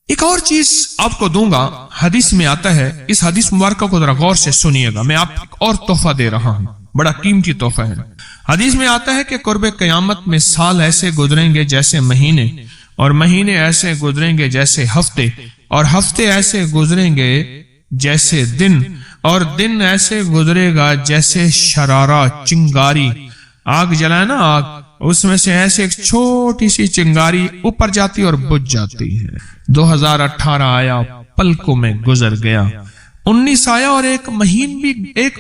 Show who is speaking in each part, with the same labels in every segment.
Speaker 1: ایک اور چیز آپ کو دوں گا، حدیث میں آتا ہے، اس حدیث مبارکہ کو ذرا غور سے سنیے گا، میں آپ کو ایک اور تحفہ دے رہا ہوں، بڑا قیمتی تحفہ ہے۔ حدیث میں آتا ہے کہ قرب قیامت میں سال ایسے گزریں گے جیسے مہینے، اور مہینے ایسے گزریں گے جیسے ہفتے، اور ہفتے ایسے گزریں گے جیسے دن، اور دن ایسے گزرے گا جیسے شرارہ، چنگاری، آگ جلائے نا آگ، اس میں سے ایسے ایک چھوٹی سی چنگاری اوپر جاتی اور بجھ جاتی ہے۔ 2018 آیا، پلکوں میں گزر گیا، 19 آیا اور ایک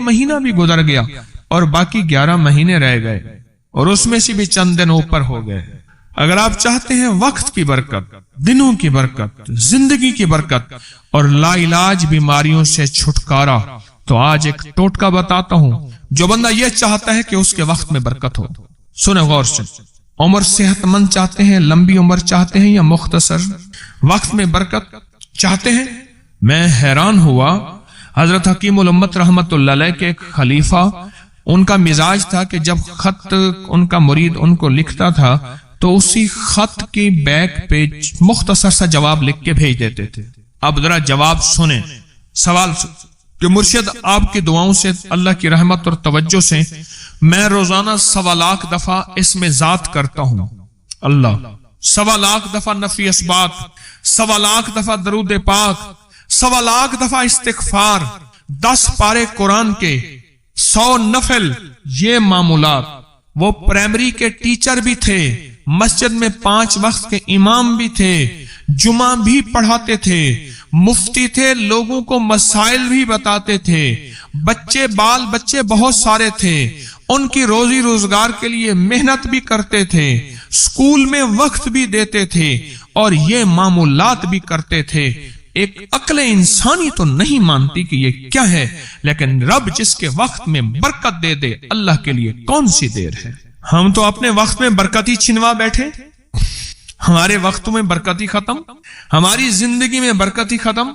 Speaker 1: مہینہ بھی گزر گیا، اور باقی 11 مہینے رہ گئے، اور اس میں سے بھی چند دن اوپر ہو گئے۔ اگر آپ چاہتے ہیں وقت کی برکت، دنوں کی برکت، زندگی کی برکت اور لا علاج بیماریوں سے چھٹکارا، تو آج ایک ٹوٹکا بتاتا ہوں جو بندہ یہ چاہتا ہے کہ اس کے وقت میں برکت ہو۔ سنیں غور سے، عمر صحت مند چاہتے ہیں، لمبی عمر چاہتے ہیں، یا مختصر وقت میں برکت چاہتے ہیں؟ میں حیران ہوا، حضرت حکیم الامت رحمت اللہ علیہ کے ایک خلیفہ، ان کا مزاج تھا کہ جب خط ان کا مرید ان کو لکھتا تھا تو اسی خط کی بیک پہ مختصر سا جواب لکھ کے بھیج دیتے تھے۔ اب ذرا جواب سنیں، سوال کہ مرشد آپ کی دعاؤں سے، اللہ کی رحمت اور توجہ سے میں روزانہ 1.25 لاکھ دفعہ اس میں ذات کرتا ہوں اللہ، 1.25 لاکھ دفعہ نفی اسبات، 1.25 لاکھ دفعہ درود پاک، 1.25 لاکھ دفعہ استغفار، 10 پارے قرآن کے، 100 نفل، یہ معمولات۔ وہ پرائمری کے ٹیچر بھی تھے، مسجد میں 5 وقت کے امام بھی تھے، جمعہ بھی پڑھاتے تھے، مفتی تھے، لوگوں کو مسائل بھی بتاتے تھے، بال بچے بہت سارے تھے، ان کی روزی روزگار کے لیے محنت بھی کرتے تھے، اسکول میں وقت بھی دیتے تھے، اور یہ معمولات بھی کرتے تھے۔ ایک عقل انسانی تو نہیں مانتی کہ یہ کیا ہے، لیکن رب جس کے وقت میں برکت دے دے، اللہ کے لیے کون سی دیر ہے۔ ہم تو اپنے وقت میں برکتی چھنوا بیٹھے، ہمارے وقتوں میں برکتی ختم، ہماری زندگی میں برکتی ختم،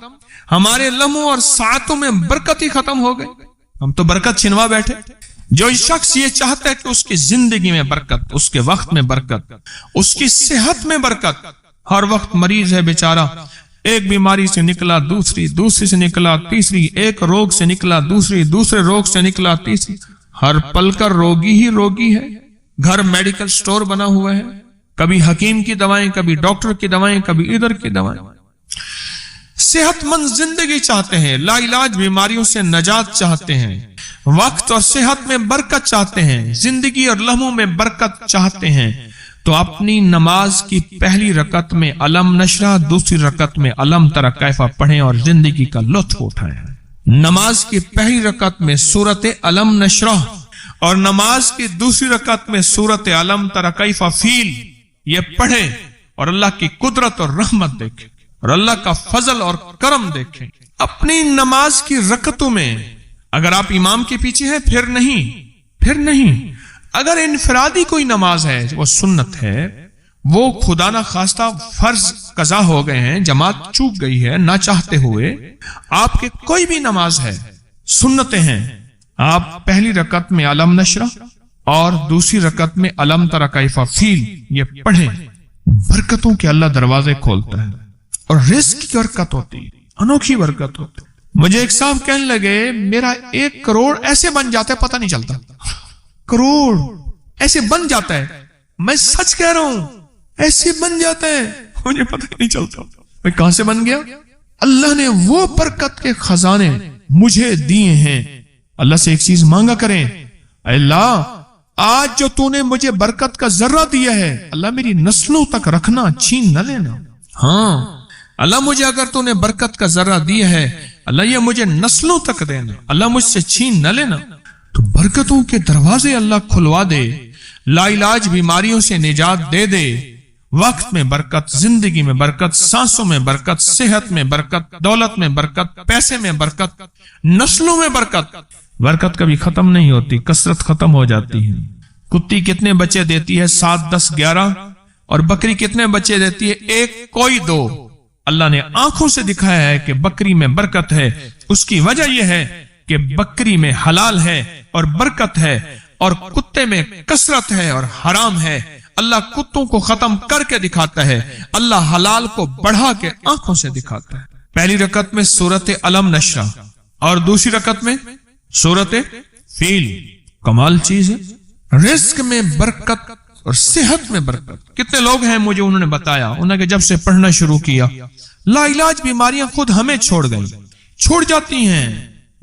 Speaker 1: ہمارے لمحوں اور ساعتوں میں برکتی ختم ہو گئے، ہم تو برکت چھنوا بیٹھے۔ جو شخص یہ چاہتا ہے کہ اس کی زندگی میں برکت، اس کے وقت میں برکت، اس کی صحت میں برکت، ہر وقت مریض ہے بیچارہ، ایک بیماری سے نکلا دوسری سے نکلا تیسری، ایک روگ سے نکلا دوسرے روگ سے نکلا تیسری، ہر پل کا روگی ہی روگی ہے۔ گھر میڈیکل سٹور بنا ہوا ہے، کبھی حکیم کی دوائیں، کبھی ڈاکٹر کی دوائیں، کبھی ادھر کی دوائیں۔ صحت مند زندگی چاہتے ہیں، لا علاج بیماریوں سے نجات چاہتے ہیں، وقت اور صحت میں برکت چاہتے ہیں، زندگی اور لمحوں میں برکت چاہتے ہیں، تو اپنی نماز کی پہلی رکعت میں علم نشرہ، دوسری رکعت میں علم تری کیف پڑھیں اور زندگی کا لطف اٹھائیں۔ نماز کی پہلی رکعت میں سورت علم نشرہ اور نماز کی دوسری رکعت میں سورت علم تری کیف فیل، یہ پڑھیں اور اللہ کی قدرت اور رحمت دیکھیں اور اللہ کا فضل اور کرم دیکھیں۔ اپنی نماز کی رکعتوں میں اگر آپ امام کے پیچھے ہیں پھر نہیں، اگر انفرادی کوئی نماز ہے وہ سنت ہے، وہ خدا نہ خواستہ فرض قضا ہو گئے ہیں، جماعت چوک گئی ہے نہ چاہتے ہوئے، آپ کے کوئی بھی نماز ہے، سنتیں ہیں، آپ پہلی رکعت میں علم نشرہ اور دوسری رکعت میں علم تری کیف فیل یہ پڑھیں، برکتوں کے اللہ دروازے کھولتا ہے اور رزق کی برکت ہوتی ہے، انوکھی برکت ہوتی ہے۔ مجھے ایک صاحب کہنے لگے میرا 1 کروڑ ایسے بن جاتا ہے، پتہ نہیں چلتا، کروڑ ایسے بن جاتا ہے، میں سچ کہہ رہا ہوں ایسے بن جاتا ہے، مجھے پتہ نہیں چلتا میں کہاں سے بن گیا۔ اللہ نے وہ برکت کے خزانے مجھے دیے ہیں۔ اللہ سے ایک چیز مانگا کریں، اللہ آج جو تو نے مجھے برکت کا ذرہ دیا ہے، اللہ میری نسلوں تک رکھنا، چھین نہ لینا۔ ہاں اللہ مجھے اگر تو نے برکت کا ذرہ دیا ہے، اللہ یہ مجھے نسلوں تک دینا، اللہ مجھ سے چھین نہ لینا۔ تو برکتوں کے دروازے اللہ کھلوا دے، لا علاج بیماریوں سے نجات دے دے، وقت میں برکت، زندگی میں برکت، سانسوں میں برکت، صحت میں برکت، دولت میں برکت، پیسے میں برکت، نسلوں میں برکت۔ برکت کبھی ختم نہیں ہوتی، کثرت ختم ہو جاتی ہے۔ کتی کتنے بچے دیتی ہے؟ 7 10 11، اور بکری کتنے بچے دیتی ہے؟ 1 کوئی 2۔ اللہ نے آنکھوں سے دکھایا ہے کہ بکری میں برکت ہے، اس کی وجہ یہ ہے کہ بکری میں حلال ہے اور برکت ہے، اور کتے میں کثرت ہے اور حرام ہے۔ اللہ کتوں کو ختم کر کے دکھاتا ہے، اللہ حلال کو بڑھا کے آنکھوں سے دکھاتا ہے۔ پہلی رکعت میں سورت علم نشرہ اور دوسری رکعت میں سورت فیل، کمال چیز ہے۔ رزق میں برکت اور صحت میں برکت۔ کتنے لوگ ہیں مجھے انہوں نے بتایا، انہوں نے جب سے پڑھنا شروع کیا لا علاج بیماریاں خود ہمیں چھوڑ گئی، چھوڑ جاتی ہیں،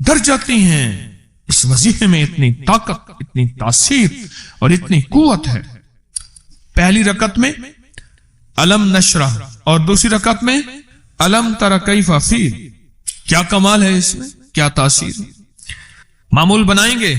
Speaker 1: ڈر جاتی ہیں۔ اس وظیفے میں اتنی طاقت، اتنی تاثیر اور اتنی قوت ہے۔ پہلی رکعت میں علم نشرہ اور دوسری رکعت میں علم تر کیف فیل، کیا کمال ہے اس میں، کیا تاثیر۔ معمول بنائیں گے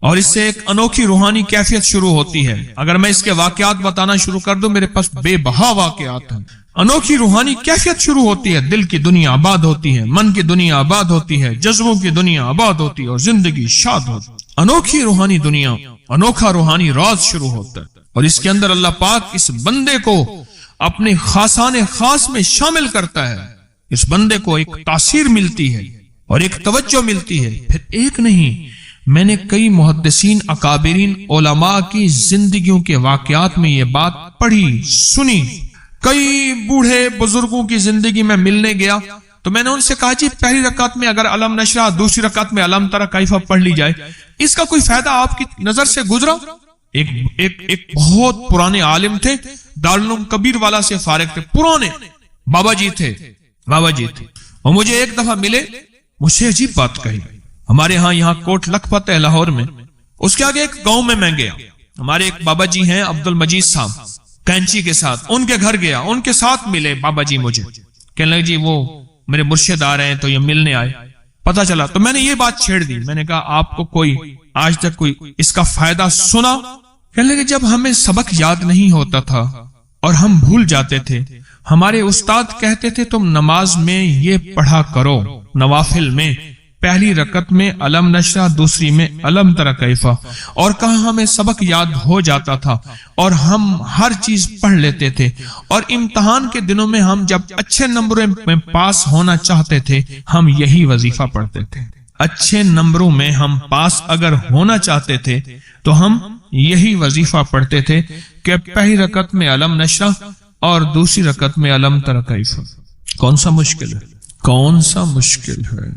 Speaker 1: اور اس سے ایک انوکھی روحانی کیفیت شروع ہوتی ہے۔ اگر میں اس کے واقعات بتانا شروع کر دوں، میرے پاس بے بہا واقعات ہیں۔ انوکھی روحانی کیفیت شروع ہوتی ہے، دل کی دنیا آباد ہوتی ہے، من کی دنیا آباد ہوتی ہے، جذبوں کی دنیا آباد ہوتی ہے اور زندگی شاد ہوتی ہے۔ انوکھی روحانی دنیا، انوکھا روحانی راز شروع ہوتا ہے، اور اس کے اندر اللہ پاک اس بندے کو اپنے خاصان خاص میں شامل کرتا ہے۔ اس بندے کو ایک تاثیر ملتی ہے اور ایک توجہ ملتی ہے۔ پھر ایک نہیں، میں نے کئی محدثین، اکابرین، علماء کی زندگیوں کے واقعات میں یہ بات پڑھی، سنی۔ کئی بوڑھے بزرگوں کی زندگی میں ملنے گیا تو میں نے ان سے کہا جی پہلی رکعت میں اگر علم نشرہ، دوسری رکعت میں علم تر کیف پڑھ لی جائے، اس کا کوئی فائدہ آپ کی نظر سے گزرا؟ ایک بہت پرانے عالم تھے، دارالعلوم کبیر والا سے فارغ تھے، پرانے بابا جی تھے، اور مجھے ایک دفعہ ملے، مجھے عجیب بات کہی۔ ہمارے ہاں یہاں کوٹ لکھپت ہے لاہور میں، اس کے آگے ایک گاؤں میں گیا، ہمارے ایک بابا جی ہیں عبد المجید صاحب، کینچی کے ساتھ ان کے گھر گیا، ان کے ساتھ ملے بابا جی، مجھے کہنے لگے جی وہ میرے مرشد آ رہے ہیں تو یہ ملنے آئے۔ پتہ چلا تو میں نے یہ بات چھیڑ دی، میں نے کہا آپ کو کوئی آج تک کوئی اس کا فائدہ سنا؟ کہنے لگے جب ہمیں سبق یاد نہیں ہوتا تھا اور ہم بھول جاتے تھے، ہمارے استاد کہتے تھے تم نماز میں یہ پڑھا کرو، نوافل میں پہلی رکعت میں علم نشرہ، دوسری میں علم تر کیف، اور کہاں ہمیں سبق یاد ہو جاتا تھا اور ہم ہر چیز پڑھ لیتے تھے، اور امتحان کے دنوں میں ہم جب اچھے نمبروں میں پاس ہونا چاہتے تھے ہم یہی وظیفہ پڑھتے تھے۔ اچھے نمبروں میں ہم پاس اگر ہونا چاہتے تھے تو ہم یہی وظیفہ پڑھتے تھے کہ پہلی رکعت میں علم نشرہ اور دوسری رکعت میں علم تر کیف۔ کون سا مشکل ہے، کون سا مشکل ہے۔